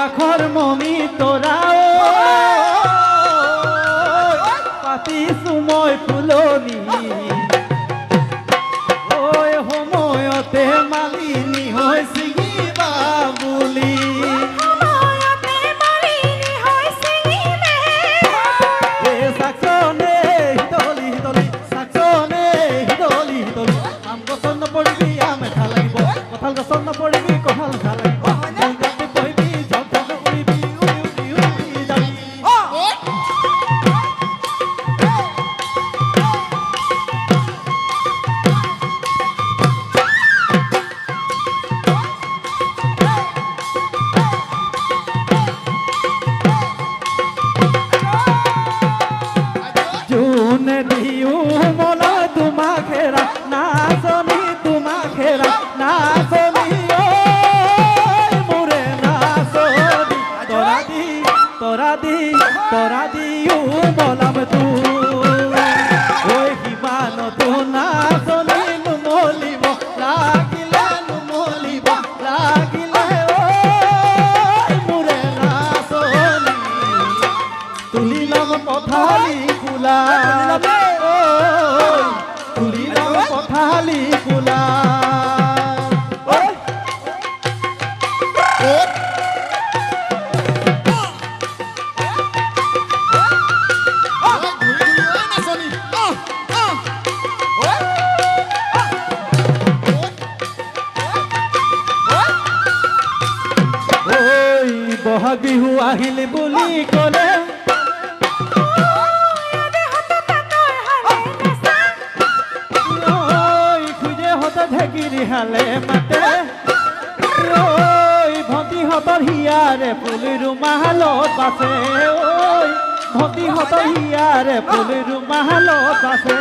বাখর mummy তোরা পাতিছো মই ফুলনি ওই সময়তে মালিনী হৈ ছিঙিবা বুলি সাকসনে হিতলি হিতলি সাকসনে হিতলি হিতলি আম গছন নপৰিবি আম এঠা লাগিব কঁঠাল গছন নপৰিবি কঁঠাল এঠা লাগিব মনগাতে কহিবি ঝক ঝক উৰিবি উৰি উৰি উৰি যাবি জুন দিও মলা তোমা খেৰা নাচনি তোমা খেৰা নাচনি মোৰে নাচনি তৰা দিও মলাম তো ওই কিমান তো নাচনি নুমলিব লাগিলে মোৰে নাচনি তুলি লম পথালি ফুলা তুলি লম পথালি ফুলা বহাগ বিহু আহিল বুলি ক'লে ঢেকিৰি হালে মাতে ঐ ভণ্টিহঁতৰ হিয়াৰে ফুল ৰুমালত বাছে ঐ ভণ্টিহঁতৰ হিয়াৰে ফুল ৰুমালত বাছে